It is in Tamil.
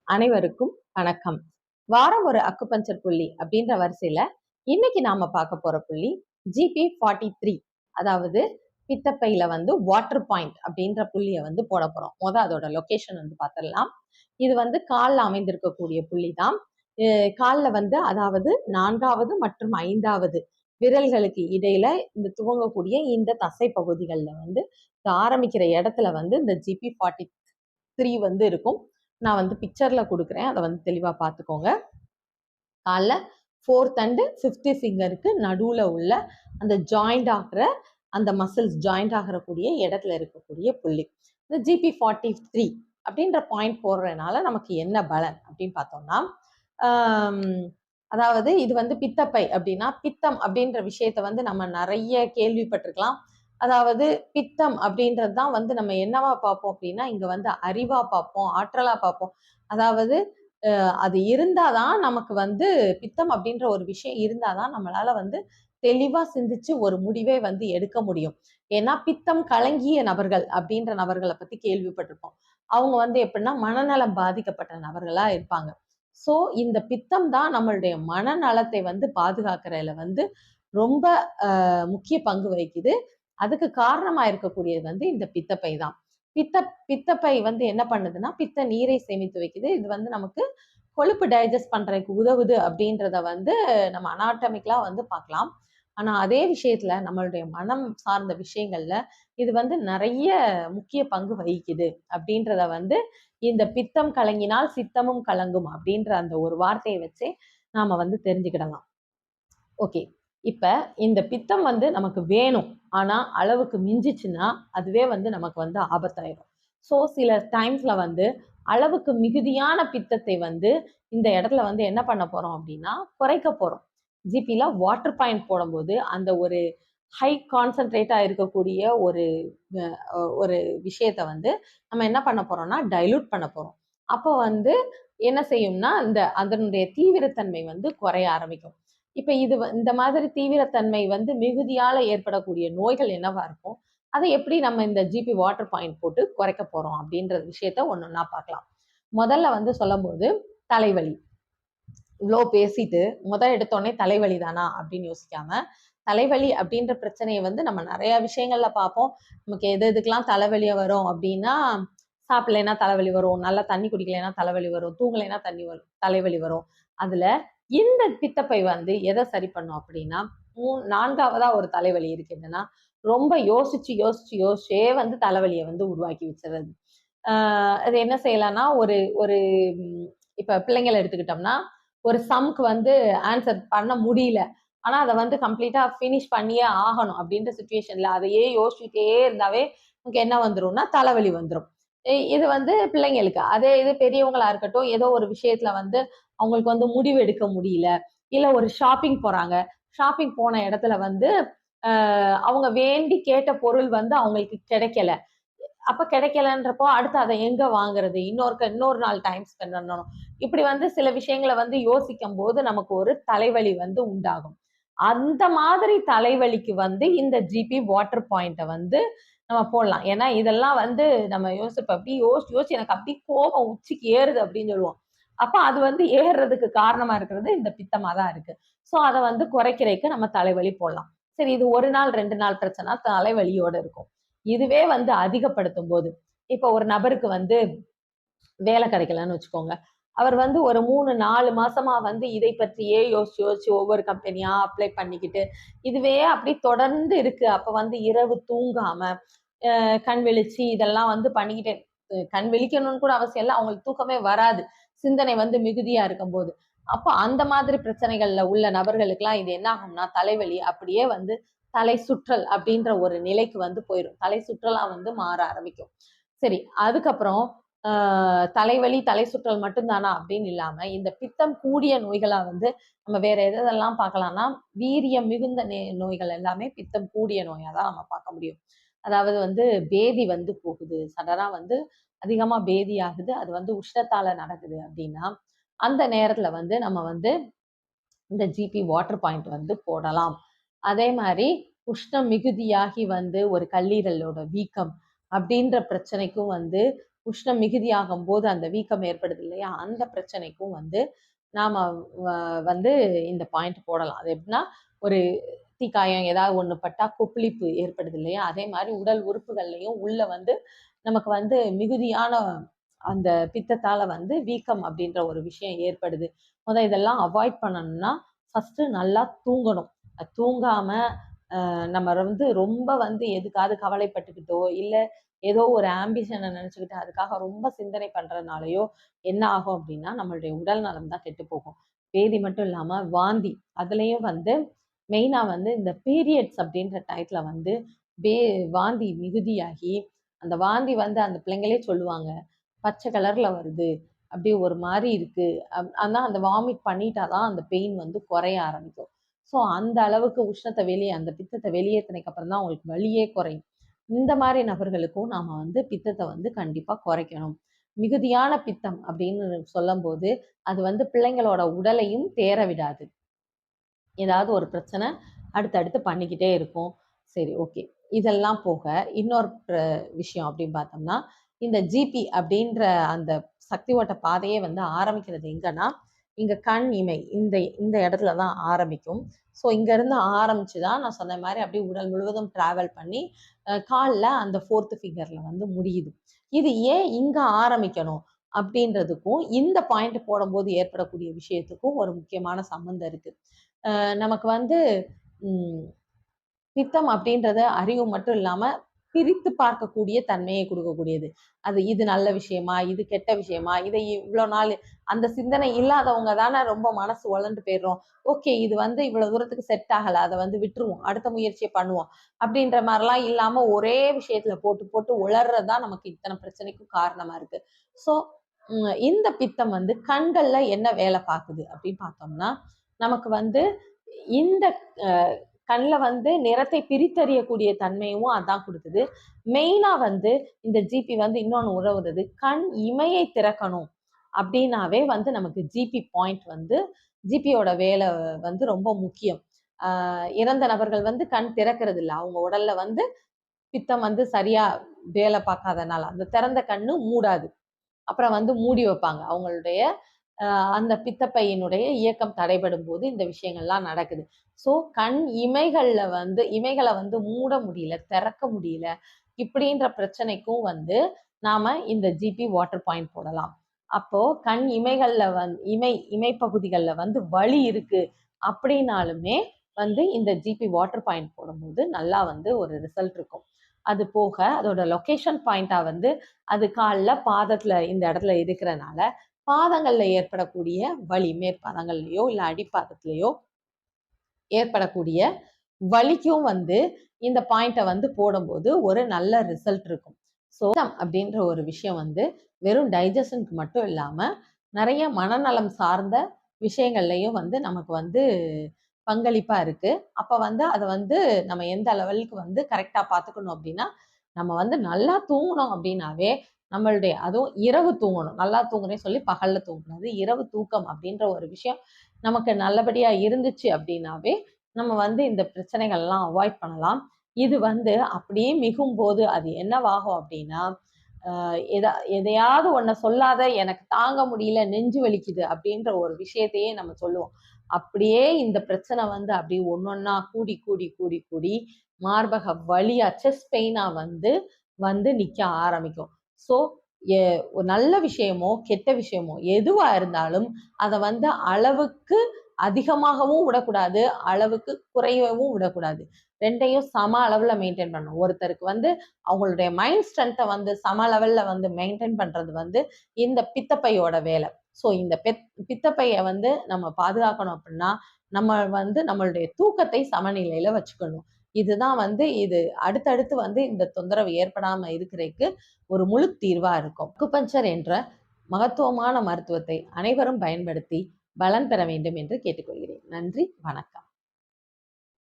அனைவருக்கும் வணக்கம். வாரம் ஒரு அக்குபஞ்சர் புள்ளி அப்படின்ற வரிசையில இன்னைக்கு நாம பார்க்க போற புள்ளி GP43. அதாவது பித்தப்பையில வாட்டர் பாயிண்ட் அப்படின்ற புள்ளியை போட போறோம். அதோட லொகேஷன் பார்த்துடலாம். இது காலில் அமைந்திருக்கக்கூடிய புள்ளி தான். காலில் அதாவது 4வது மற்றும் 5வது விரல்களுக்கு இடையில இந்த துவங்கக்கூடிய இந்த தசை பகுதிகளில் ஆரம்பிக்கிற இடத்துல இந்த GP43 இருக்கும். நான் பிக்சர்ல கொடுக்குறேன், அதை தெளிவா பார்த்துக்கோங்க. காலில் 4th and 5th ஃபிங்கருக்கு நடுவில் உள்ள அந்த ஜாயிண்ட் ஆகிற அந்த மசில்ஸ் ஜாயிண்ட் ஆகிறக்கூடிய இடத்துல இருக்கக்கூடிய புள்ளி இந்த GP43 அப்படின்ற பாயிண்ட் போடுறதுனால நமக்கு என்ன பலன் அப்படின்னு பார்த்தோம்னா, அதாவது இது பித்தப்பை அப்படின்னா பித்தம் அப்படின்ற விஷயத்த நம்ம நிறைய கேள்விப்பட்டிருக்கலாம். அதாவது பித்தம் அப்படின்றது தான் நம்ம என்னவா பார்ப்போம் அப்படின்னா, இங்க அறிவா பார்ப்போம், ஆற்றலா பார்ப்போம். அதாவது அது இருந்தாதான் நமக்கு பித்தம் அப்படின்ற ஒரு விஷயம் இருந்தாதான் நம்மளால தெளிவா சிந்திச்சு ஒரு முடிவே எடுக்க முடியும். ஏன்னா பித்தம் கலங்கிய நபர்கள் அப்படின்ற நபர்களை பத்தி கேள்விப்பட்டிருப்போம். அவங்க எப்படின்னா மனநலம் பாதிக்கப்பட்ட நபர்களா இருப்பாங்க. சோ இந்த பித்தம் தான் நம்மளுடைய மனநலத்தை பாதுகாக்கிறதுல ரொம்ப முக்கிய பங்கு வகிக்குது. அதுக்கு காரணமா இருக்கக்கூடியது இந்த பித்தப்பை தான். பித்தப்பை என்ன பண்ணுதுன்னா பித்த நீரை சேமித்து வைக்குது. இது நமக்கு கொழுப்பு டைஜஸ்ட் பண்றதுக்கு உதவுது அப்படின்றத நம்ம அனாட்டமிக்கலா பார்க்கலாம். ஆனா அதே விஷயத்துல நம்மளுடைய மனம் சார்ந்த விஷயங்கள்ல இது நிறைய முக்கிய பங்கு வகிக்குது அப்படின்றத இந்த பித்தம் கலங்கினால் சித்தமும் கலங்கும் அப்படின்ற அந்த ஒரு வார்த்தையை வச்சே நாம தெரிஞ்சுக்கிடலாம். ஓகே, இப்ப இந்த பித்தம் நமக்கு வேணும், ஆனா அளவுக்கு மிஞ்சிச்சுன்னா அதுவே நமக்கு ஆபத்தாயிடும். ஸோ சில டைம்ஸ்ல அளவுக்கு மிகுதியான பித்தத்தை இந்த இடத்துல என்ன பண்ண போறோம் அப்படின்னா குறைக்க போறோம். ஜிபில வாட்டர் பாயிண்ட் போடும்போது அந்த ஒரு ஹை கான்சென்ட்ரேட்டா இருக்கக்கூடிய ஒரு விஷயத்த நம்ம என்ன பண்ண போறோம்னா டைலூட் பண்ண போறோம். அப்போ என்ன செய்யும்னா அதனுடைய தீவிரத்தன்மை குறைய ஆரம்பிக்கும். இப்ப இந்த மாதிரி தீவிரத்தன்மை மிகுதியால ஏற்படக்கூடிய நோய்கள் என்னவா இருக்கும், அதை எப்படி நம்ம இந்த ஜிபி வாட்டர் பாயிண்ட் போட்டு குறைக்க போறோம் அப்படின்ற விஷயத்த ஒன்னொன்னா பார்க்கலாம். முதல்ல சொல்லும் போது தலைவலி. இவ்வளோ பேசிட்டு எடுத்தோடனே தலைவலி தானா அப்படின்னு யோசிக்காம, தலைவலி அப்படின்ற பிரச்சனையை நம்ம நிறைய விஷயங்கள்ல பார்ப்போம். நமக்கு எதுக்கெல்லாம் தலைவலியா வரும் அப்படின்னா, சாப்பிடலைன்னா தலைவலி வரும், நல்லா தண்ணி குடிக்கலைன்னா தலைவலி வரும், தூங்கலைன்னா தலைவலி வரும். அதுல இந்த பித்தப்பை எதை சரி பண்ணும் அப்படின்னா, 4வதா ஒரு தலைவலி இருக்கு. என்னன்னா ரொம்ப யோசிச்சே தலைவலியை உருவாக்கி வச்சிருது. அது என்ன செய்யலாம்னா, ஒரு இப்ப பிள்ளைங்களை எடுத்துக்கிட்டோம்னா, ஒரு சம்க்கு ஆன்சர் பண்ண முடியல, ஆனா அதை கம்ப்ளீட்டா ஃபினிஷ் பண்ணியே ஆகணும் அப்படின்ற சுச்சுவேஷன்ல அதையே யோசிச்சுட்டே இருந்தாவே நமக்கு என்ன வந்துரும்னா தலைவலி வந்துடும். இது பிள்ளைங்களுக்கு. அதே இது பெரியவங்களா இருக்கட்டும், ஏதோ ஒரு விஷயத்துல அவங்களுக்கு முடிவு எடுக்க முடியல, இல்ல ஒரு ஷாப்பிங் போறாங்க, ஷாப்பிங் போன இடத்துல அவங்க வேண்டி கேட்ட பொருள் அவங்களுக்கு கிடைக்கல. அப்ப கிடைக்கலன்றப்போ அடுத்து அதை எங்க வாங்குறது, இன்னொரு நாள் டைம் ஸ்பெண்ட் பண்ணணும். இப்படி சில விஷயங்களை யோசிக்கும் போது நமக்கு ஒரு தலைவலி உண்டாகும். அந்த மாதிரி தலைவலிக்கு இந்த ஜிபி வாட்டர் பாயிண்ட நம்ம போடலாம். ஏன்னா இதெல்லாம் நம்ம யோசிப்போம், அப்படி யோசிச்சு எனக்கு அப்படி கோபம் உச்சிக்கு ஏறுது அப்படின்னு சொல்லுவோம். அப்ப அது ஏறுறதுக்கு காரணமா இருக்கிறது இந்த பித்தமா தான் இருக்கு. சோ அதை குறைக்கிறதுக்கு நம்ம தலைவலி போடலாம். சரி, இது 1 நாள் 2 நாள் பிரச்சனை தலைவலியோட இருக்கும். இதுவே அதிகப்படுத்தும் போது, இப்ப ஒரு நபருக்கு வேலை கிடைக்கலன்னு வச்சுக்கோங்க, அவர் ஒரு 3-4 மாசமா இதை பற்றியே யோசிச்சு ஒவ்வொரு கம்பெனியா அப்ளை பண்ணிக்கிட்டு இதுவே அப்படி தொடர்ந்து இருக்கு. அப்ப இரவு தூங்காம கண் விழிச்சு இதெல்லாம் பண்ணிக்கிட்டே, கண் விழிக்கணும்னு கூட அவசியம் இல்லை, அவங்களுக்கு தூக்கமே வராது, சிந்தனை மிகுதியா இருக்கும் போது. அப்போ அந்த மாதிரி பிரச்சனைகள்ல உள்ள நபர்களுக்கெல்லாம் இது என்ன ஆகும்னா தலைவலி அப்படியே தலை சுற்றல் அப்படின்ற ஒரு நிலைக்கு போயிடும். தலை சுற்றலா மாற ஆரம்பிக்கும். சரி, அதுக்கப்புறம் தலைவலி தலை சுற்றல் மட்டும்தானா அப்படின்னு இல்லாம இந்த பித்தம் கூடிய நோய்களா நம்ம வேற எதெல்லாம் பார்க்கலாம்னா, வீரியம் மிகுந்த நோய்கள் எல்லாமே பித்தம் கூடிய நோயா தான் நம்ம பார்க்க முடியும். அதாவது பேதி போகுது, சடனா அதிகமா பேதி ஆகுது, அது உஷ்ணத்தால நடக்குது அப்படின்னா அந்த நேரத்துல நம்ம இந்த ஜிபி வாட்டர் பாயிண்ட் போடலாம். அதே மாதிரி உஷ்ணம் மிகுதியாகி ஒரு கல்லீரலோட வீக்கம் அப்படின்ற பிரச்சனைக்கும் உஷ்ணம் மிகுதியாகும் போது அந்த வீக்கம் ஏற்படுது இல்லையா, அந்த பிரச்சனைக்கும் வந்து நாம வந்து இந்த பாயிண்ட் போடலாம். அது எப்படின்னா, ஒரு தீக்காயம் ஏதாவது ஒண்ணு பட்டா கொப்பளிப்பு ஏற்படுது இல்லையா, அதே மாதிரி உடல் உறுப்புகள்லையும் உள்ள வந்து நமக்கு வந்து மிகுதியான அந்த பித்தத்தால வந்து வீக்கம் அப்படின்ற ஒரு விஷயம் ஏற்படுது. இதெல்லாம் அவாய்ட் பண்ணணும்னா ஃபர்ஸ்ட் நல்லா தூங்கணும். தூங்காம நம்ம வந்து ரொம்ப வந்து எதுக்காவது கவலைப்பட்டுக்கிட்டோ, இல்ல ஏதோ ஒரு ஆம்பிஷன நினைச்சுக்கிட்டு அதுக்காக ரொம்ப சிந்தனை பண்றதுனாலயோ என்ன ஆகும் அப்படின்னா, நம்மளுடைய உடல் நலம் தான் கெட்டு போகும். பேதி மட்டும் இல்லாம வாந்தி, அதுலயும் வந்து மெயினா வந்து இந்த பீரியட்ஸ் அப்படின்ற டயத்துல வந்து வே வாந்தி மிகுதியாகி, அந்த வாந்தி வந்து அந்த பிள்ளைங்களே சொல்லுவாங்க, பச்சை கலர்ல வருது. அப்படியே ஒரு மாரி இருக்கு. ஆனா அந்த வாமிட் பண்ணிட்டா தான் அந்த பெயின் வந்து குறைய ஆரம்பிக்கும். ஸோ அந்த அளவுக்கு உஷ்ணத்த அந்த பித்தத்த வெளியேத்துனதுக்கு அப்புறம் தான் அவங்களுக்கு வலியே குறையும். இந்த மாரி நபர்களுக்கும் நாம வந்து பித்தத்த வந்து கண்டிப்பா குறைக்கணும். மிகுதியான பித்தம் அப்படின்னு சொல்லும்போது, அது வந்து பிள்ளைங்களோட உடலையும் தேற விடாது. ஏதாவது ஒரு பிரச்சனை அடுத்தடுத்து பண்ணிக்கிட்டே இருக்கும். சரி, ஓகே. இதெல்லாம் போக இன்னொரு விஷயம் அப்படின்னு பார்த்தோம்னா, இந்த ஜிபி அப்படின்ற அந்த சக்தி ஓட்ட பாதையே வந்து ஆரம்பிக்கிறது எங்கன்னா, இங்க கண் இமை இந்த இந்த இடத்துல தான் ஆரம்பிக்கும். ஸோ இங்கேருந்து ஆரம்பிச்சு தான் நான் சொன்ன மாரி அப்படியே உடல் முழுவதும் டிராவல் பண்ணி கால்ல அந்த 4த் ஃபிங்கர்ல வந்து முடியுது. இது ஏன் இங்க ஆரம்பிக்கணும் அப்படின்றதுக்கும், இந்த பாயிண்ட் போடும்போது ஏற்படக்கூடிய விஷயத்துக்கும் ஒரு முக்கியமான சம்மந்தம் இருக்கு. நமக்கு வந்து ம் பித்தம் அப்படின்றது அறிவு மட்டும் இல்லாம, பிரித்து பார்க்கக்கூடிய தன்மையை குடுக்கக்கூடியது. இது நல்ல விஷயமா? இது கெட்ட விஷயமா? இதை இவ்ளோ நாள் அந்த சிந்தனை இல்லாதவங்க தானே ரொம்ப மனசு உழண்டு போயிடுறோம். ஓகே, இது வந்து இவ்வளோ தூரத்துக்கு செட் ஆகல. அத வந்து விட்டுருவோம். அடுத்த முயற்சிய பண்ணுவோம். அப்படின்ற மாரிலாம் இல்லாம ஒரே விஷயத்துல போட்டு போட்டு உளர்றது தான் நமக்கு இத்தனை பிரச்சனைக்கும் காரணமா இருக்கு. ஸோ இந்த பித்தம் வந்து கண்கள்ல என்ன வேலை பாக்குது அப்படின்னு பார்த்தோம்னா, நமக்கு வந்து இந்த அ கண்ல வந்து நிறத்தை பிரித்தறியக்கூடிய தன்மையும் அதான் குடுக்குது. மெயினா வந்து இந்த ஜிபி வந்து இன்னொன்னு உதவுறது, கண் இமையை திறக்கணும் அப்டின்னாவே வந்து நமக்கு ஜிபி பாயிண்ட் வந்து ஜிபியோட வேலை வந்து ரொம்ப முக்கியம். ஆ இறந்த நபர்கள் வந்து கண் திறக்கறதில்ல. அவங்க உடல்ல வந்து பித்தம் வந்து சரியா வேலை பார்க்காதனால, அந்த திறந்த கண்ணு மூடாது. அப்புறம் வந்து மூடி வைப்பாங்க. அவங்களுடைய அந்த பித்தப்பையினுடைய இயக்கம் தடைபடும்போது இந்த விஷயங்கள்லாம் நடக்குது. ஸோ கண் இமைகள வந்து மூட முடியல, திறக்க முடியல. இப்படின்ற பிரச்சனைக்கும் வந்து நாம இந்த ஜிபி வாட்டர் பாயிண்ட் போடலாம். அப்போ கண் இமைகள்ல இமை பகுதிகள்ல வந்து வலி இருக்கு அப்படின்னாலுமே வந்து இந்த ஜிபி வாட்டர் பாயிண்ட் போடும்போது நல்லா வந்து ஒரு ரிசல்ட் இருக்கும். அது போக அதோட லொகேஷன் பாயிண்டா வந்து அது கால்ல, பாதத்துல இந்த இடத்துல இருக்கிறனால பாதங்கள்ல ஏற்படக்கூடிய வலி, மேற்பாதங்கள்லயோ இல்ல அடிப்பாதத்திலயோ ஏற்படக்கூடிய வலிக்கும் வந்து இந்த பாயிண்ட வந்து போடும்போது ஒரு நல்ல ரிசல்ட் இருக்கும். ஸோ அப்படின்ற ஒரு விஷயம் வந்து வெறும் டைஜஷனுக்கு மட்டும் இல்லாம, நிறைய மனநலம் சார்ந்த விஷயங்கள்லயும் வந்து நமக்கு வந்து பங்களிப்பா இருக்கு. அப்ப வந்து அத வந்து நம்ம எந்த லெவலுக்கு வந்து கரெக்ட்டா பார்த்துக்கணும் அப்படின்னா, நம்ம வந்து நல்லா தூங்குனோம் அப்படின்னாவே, நம்மளுடைய அதுவும் இரவு தூங்கணும். நல்லா தூங்குறேன்னு சொல்லி பகல்ல தூங்கக்கூடாது. இரவு தூக்கம் அப்படின்ற ஒரு விஷயம் நமக்கு நல்லபடியா இருந்துச்சு அப்படின்னாவே, நம்ம வந்து இந்த பிரச்சனைகள்லாம் அவாய்ட் பண்ணலாம். இது வந்து அப்படியே மிகும்போது அது என்னவாகும் அப்படின்னா, எதையாவது ஒண்ண சொல்லாத, எனக்கு தாங்க முடியல, நெஞ்சு வலிக்குது அப்படின்ற ஒரு விஷயத்தையே நம்ம சொல்லுவோம். அப்படியே இந்த பிரச்சனை வந்து அப்படியே ஒண்ணொண்ணா கூடி, கூடி, கூடி, கூடி மார்பக வலியா, செஸ்ட் பெயினா வந்து வந்து நிக்க ஆரம்பிக்கும். ஸோ ஒரு நல்ல விஷயமோ, கெட்ட விஷயமோ எதுவா இருந்தாலும் அத வந்து அளவுக்கு அதிகமாகவும் விடக்கூடாது, அளவுக்கு குறையவும் விடக்கூடாது. 2யும் சம அளவுல மெயின்டெயின் பண்ணணும். ஒருத்தருக்கு வந்து அவங்களுடைய மைண்ட் ஸ்ட்ரென்த்த வந்து சம லெவல்ல வந்து மெயின்டெயின் பண்றது வந்து இந்த பித்தப்பையோட வேலை. ஸோ இந்த பித்தப்பைய வந்து நம்ம பாதுகாக்கணும் அப்படின்னா, நம்ம வந்து நம்மளுடைய தூக்கத்தை சமநிலையில வச்சுக்கணும். இதுதான் வந்து அடுத்தடுத்து வந்து இந்த தொந்தரவு ஏற்படாம இருக்கிறதுக்கு ஒரு முழு தீர்வா இருக்கும். அக்குபஞ்சர் என்ற மகத்துவமான மருத்துவத்தை அனைவரும் பயன்படுத்தி பலன் பெற வேண்டும் என்று கேட்டுக்கொள்கிறேன். நன்றி, வணக்கம்.